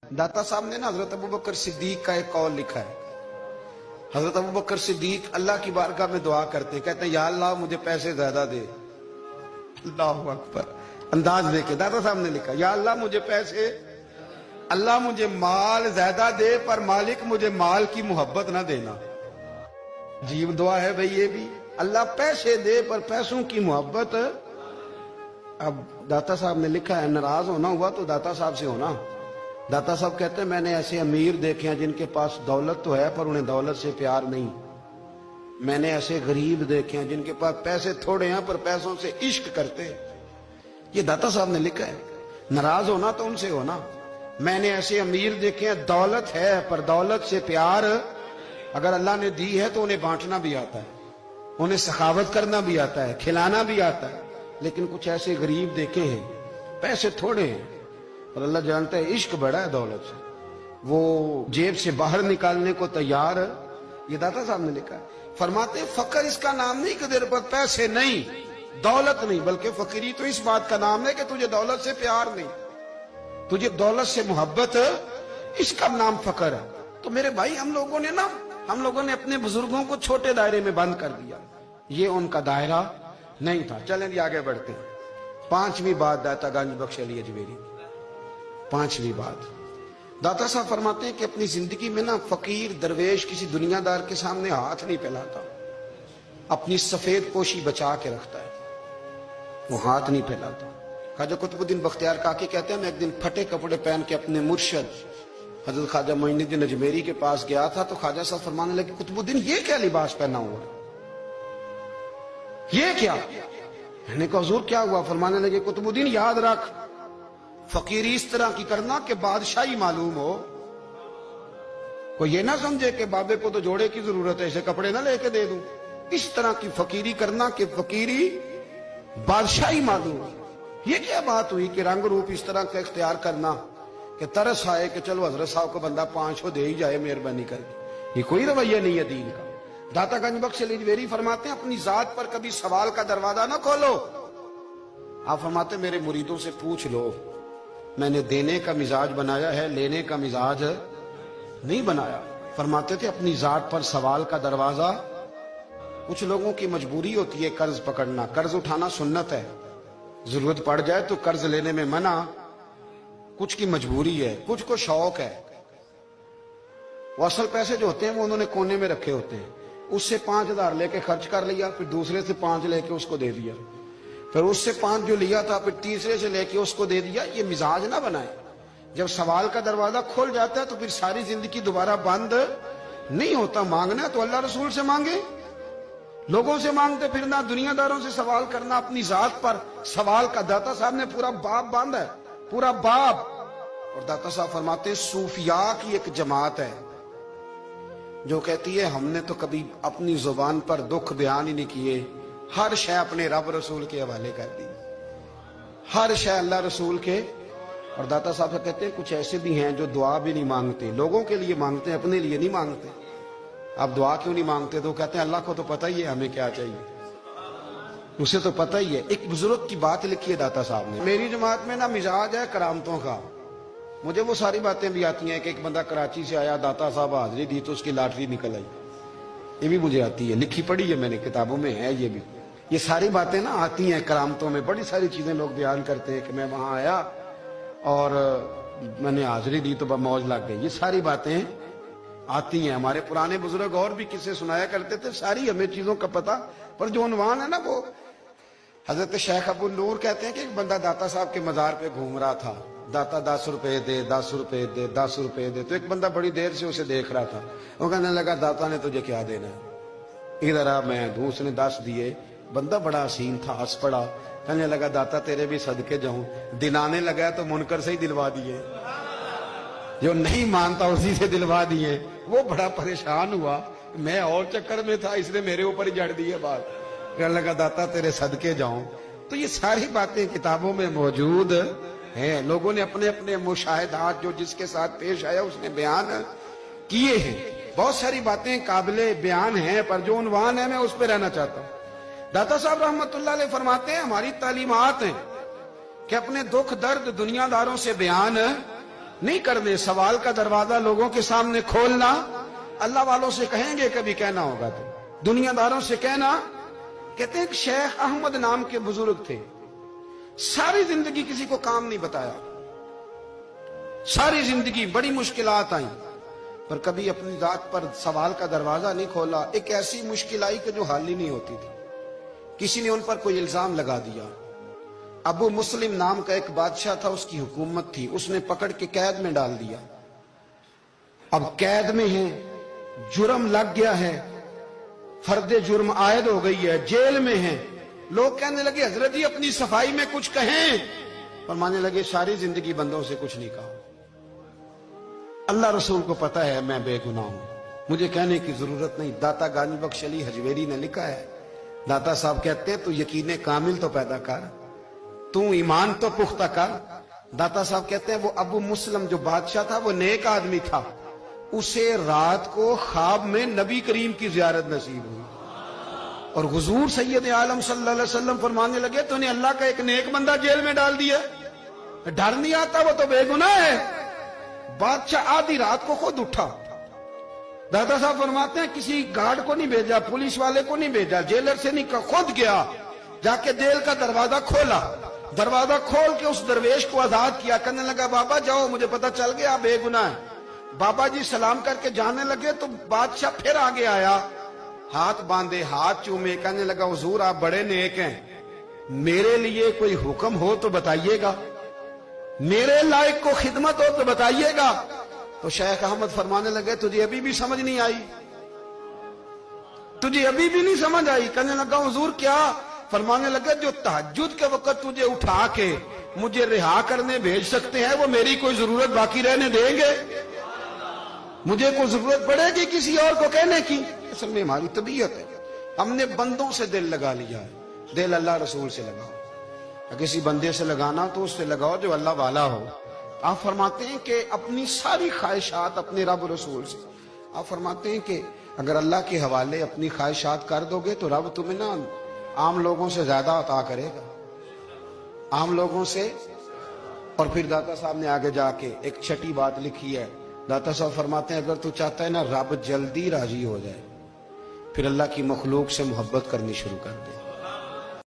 दाता साहब ने ना हजरत अबू बकर सिद्दीक का एक कौल लिखा है। हजरत अबू बकर सिद्दीक अल्लाह की बारगाह में दुआ करते, कहते हैं या अल्लाह मुझे पैसे ज्यादा दे। अल्लाहु अकबर, अंदाज देके दाता साहब ने लिखा, या अल्लाह मुझे पैसे, अल्लाह मुझे माल ज्यादा दे, पर मालिक मुझे माल की मोहब्बत ना देना। जीव दुआ है भाई ये भी, अल्लाह पैसे दे पर पैसों की मोहब्बत। अब दाता साहब ने लिखा है, नाराज होना हुआ तो दाता साहब से होना। दाता साहब कहते हैं मैंने ऐसे अमीर देखे हैं जिनके पास दौलत तो है पर उन्हें दौलत से प्यार नहीं। मैंने ऐसे गरीब देखे हैं जिनके पास पैसे थोड़े हैं पर पैसों से इश्क करते हैं। ये दाता साहब ने लिखा है, नाराज होना तो उनसे होना। मैंने ऐसे अमीर देखे हैं दौलत है पर दौलत से प्यार, अगर अल्लाह ने दी है तो उन्हें बांटना भी आता है, उन्हें सखावत करना भी आता है, खिलाना भी आता है। लेकिन कुछ ऐसे गरीब देखे हैं पैसे थोड़े हैं और अल्लाह जानता है इश्क बड़ा है दौलत से, वो जेब से बाहर निकालने को तैयार। ये दाता साहब ने लिखा है। फरमाते फकर इसका नाम नहीं कि तेरे पास पैसे नहीं, दौलत नहीं, बल्कि फकीरी तो इस बात का नाम है कि तुझे दौलत से प्यार नहीं, तुझे दौलत से मोहब्बत, इसका नाम फकर है। तो मेरे भाई हम लोगों ने अपने बुजुर्गों को छोटे दायरे में बंद कर दिया, ये उनका दायरा नहीं था। चलें जी आगे बढ़ते हैं। पांचवी बात दाता गंज बख्श अली अजमेरी, पांचवी बात दाता साहब फरमाते हैं कि अपनी जिंदगी में ना फकीर दरवेश किसी दुनियादार के सामने हाथ नहीं फैलाता, अपनी सफेद पोशी बचा के रखता है, वो हाथ नहीं फैलाता। ख्वाजा कुतुबुद्दीन बख्तियार काकी कहते हैं मैं एक दिन फटे कपड़े पहन के अपने मुर्शद हजरत ख्वाजा मोइनुद्दीन अजमेरी के पास गया था, तो ख्वाजा साहब फरमाने लगे कुतुबुद्दीन ये क्या लिबास पहना हुआ है, ये क्या? मैंने कहा हुजूर क्या हुआ? फरमाने लगे कुतुबुद्दीन याद रख, फकीरी इस तरह की करना कि बादशाही मालूम हो। कोई ये ना समझे कि बाबे को तो जोड़े की जरूरत है, इसे कपड़े ना लेके दे दूं। इस तरह की फकीरी करना कि फकीरी बादशाही मालूम हो। ये क्या बात हुई कि रंग रूप इस तरह का इख्तियार करना कि तरस आए कि चलो हजरत साहब को बंदा 500 दे ही जाए मेहरबानी करके। ये कोई रवैया नहीं है दीन का। दाता गंज बख्श अली अजमेरी फरमाते हैं अपनी जात पर कभी सवाल का दरवाजा ना खोलो। आप फरमाते मेरे मुरीदों से पूछ लो, मैंने देने का मिजाज बनाया है, लेने का मिजाज नहीं बनाया। फरमाते थे अपनी जात पर सवाल का दरवाजा। कुछ लोगों की मजबूरी होती है कर्ज पकड़ना, कर्ज उठाना सुन्नत है, जरूरत पड़ जाए तो कर्ज लेने में मना। कुछ की मजबूरी है, कुछ को शौक है। वो असल पैसे जो होते हैं वो उन्होंने कोने में रखे होते हैं, उससे 5000 लेके खर्च कर लिया, फिर दूसरे से 5 लेके उसको दे दिया, फिर उससे 5 जो लिया था फिर तीसरे से लेके उसको दे दिया। ये मिजाज ना बनाए। जब सवाल का दरवाजा खुल जाता है तो फिर सारी जिंदगी दोबारा बंद नहीं होता। मांगना है तो अल्लाह रसूल से मांगे, लोगों से मांगते फिरना, दुनियादारों से सवाल करना, अपनी जात पर सवाल का। दाता साहब ने पूरा बाब बांधा है, पूरा बाब। और दाता साहब फरमाते सूफिया की एक जमात है जो कहती है हमने तो कभी अपनी जुबान पर दुख बयान ही नहीं किए, हर शय अपने रब रसूल के हवाले कर दी, हर शय अल्लाह रसूल के। और दाता साहब कहते हैं कुछ ऐसे भी हैं जो दुआ भी नहीं मांगते, लोगों के लिए मांगते हैं, अपने लिए नहीं मांगते। आप दुआ क्यों नहीं मांगते? तो कहते हैं अल्लाह को तो पता ही है हमें क्या चाहिए, उसे तो पता ही है। एक बुजुर्ग की बात लिखी है दाता साहब ने, मेरी जमात में ना मिजाज है करामतों का। मुझे वो सारी बातें भी आती हैं कि एक बंदा कराची से आया, दाता साहब हाजिरी दी तो उसकी लॉटरी निकल आई, ये भी मुझे आती है, लिखी पढ़ी है मैंने, किताबों में है ये भी। ये सारी बातें ना आती हैं करामतों में, बड़ी सारी चीजें लोग बयान करते हैं कि मैं वहां आया और मैंने हाजिरी दी तो मौज लग गई। ये सारी बातें आती हैं। हमारे पुराने बुजुर्ग और भी किस्से सुनाया करते थे, सारी हमें चीजों का पता, पर जो उन्वान है ना वो हजरत शेख अबू नूर कहते हैं कि एक बंदा दाता साहब के मजार पे घूम रहा था, दाता 10 रुपए दे, 10 रुपए दे, 10 रुपए दे। तो एक बंदा बड़ी देर से उसे देख रहा था, वो कहने लगा दाता ने तुझे क्या देना है, इधर आ मैं दूं। उसने 10 दिए। बंदा बड़ा हसीन था, हंस पड़ा, कहने लगा दाता तेरे भी सदके जाऊं। दिलाने लगा तो मुनकर से ही दिलवा दिए, जो नहीं मानता उसी से दिलवा दिए। वो बड़ा परेशान हुआ, मैं और चक्कर में था, इसने मेरे ऊपर ही जड़ दी है बात। कहने लगा दाता तेरे सदके जाऊं। तो ये सारी बातें किताबों में मौजूद है, लोगों ने अपने अपने मुशाहिदात जो जिसके साथ पेश आया उसने बयान किए हैं। बहुत सारी बातें काबिले बयान हैं, पर जो उन्वान है मैं उस पर रहना चाहता हूं। दाता साहब रहमतुल्लाह अलैह फरमाते हैं हमारी तालीमात हैं कि अपने दुख दर्द दुनियादारों से बयान نہیں کرنے. سوال کا دروازہ لوگوں کے سامنے کھولنا اللہ والوں سے کہیں گے کبھی کہنا ہوگا تو دنیا داروں سے کہنا. کہتے ہیں کہ شیخ احمد نام کے بزرگ تھے, ساری زندگی کسی کو کام نہیں بتایا, ساری زندگی بڑی مشکلات آئیں پر کبھی اپنی ذات پر سوال کا دروازہ نہیں کھولا. ایک ایسی مشکل آئی کہ جو حل ہی نہیں ہوتی تھی. کسی نے ان پر کوئی الزام لگا دیا. ابو مسلم نام کا ایک بادشاہ تھا, اس کی حکومت تھی, اس نے پکڑ کے قید میں ڈال دیا. اب قید میں ہیں, جرم لگ گیا ہے, فرد جرم عائد ہو گئی ہے, جیل میں ہیں. لوگ کہنے لگے حضرت جی اپنی صفائی میں کچھ کہیں. فرمانے لگے ساری زندگی بندوں سے کچھ نہیں کہا, اللہ رسول کو پتا ہے میں بے گناہ ہوں, مجھے کہنے کی ضرورت نہیں. داتا غانی بخش علی حجویری نے لکھا ہے, داتا صاحب کہتے ہیں تو یقین کامل تو پیدا کر, تو ایمان تو پختہ کر. داتا صاحب کہتے ہیں وہ ابو مسلم جو بادشاہ تھا وہ نیک آدمی تھا, اسے رات کو خواب میں نبی کریم کی زیارت نصیب ہوئی اور حضور سید عالم صلی اللہ علیہ وسلم فرمانے لگے تو نے اللہ کا ایک نیک بندہ جیل میں ڈال دیا, ڈر نہیں آتا, وہ تو بے گناہ ہے. بادشاہ آدھی رات کو خود اٹھا. دادا صاحب فرماتے ہیں کسی گارڈ کو نہیں بھیجا, پولیس والے کو نہیں بھیجا, جیلر سے نہیں, خود گیا, جا کے جیل کا دروازہ کھولا. دروازہ کھول کے اس درویش کو آزاد کیا. کہنے لگا بابا جاؤ, مجھے پتا چل گیا آپ بے گناہ ہیں. بابا جی سلام کر کے جانے لگے تو بادشاہ پھر آگے آیا, ہاتھ باندھے, ہاتھ چومے, کہنے لگا حضور آپ بڑے نیک ہیں, میرے لیے کوئی حکم ہو تو بتائیے گا, میرے لائق کو خدمت ہو تو بتائیے گا. تو شیخ احمد فرمانے لگے تجھے ابھی بھی سمجھ نہیں آئی, تجھے ابھی بھی نہیں سمجھ آئی. کہنے لگا حضور کیا؟ فرمانے لگے جو تہجد کے وقت تجھے اٹھا کے مجھے رہا کرنے بھیج سکتے ہیں وہ میری کوئی ضرورت باقی رہنے دیں گے؟ مجھے کوئی ضرورت پڑے گی کسی اور کو کہنے کی؟ اصل میں ہماری طبیعت ہے, ہم نے بندوں سے دل لگا لیا ہے. دل اللہ رسول سے لگاؤ, کسی بندے سے لگانا تو اس سے لگاؤ جو اللہ والا ہو. آپ فرماتے ہیں کہ اپنی ساری خواہشات اپنے رب رسول سے, آپ فرماتے ہیں کہ اگر اللہ کے حوالے اپنی خواہشات کر دو گے تو رب تمہیں نا عام لوگوں سے زیادہ عطا کرے گا, عام لوگوں سے. اور پھر داتا صاحب نے آگے جا کے ایک چھٹی بات لکھی ہے. داتا صاحب فرماتے ہیں اگر تو چاہتا ہے نا رب جلدی راضی ہو جائے, پھر اللہ کی مخلوق سے محبت کرنی شروع کر دے.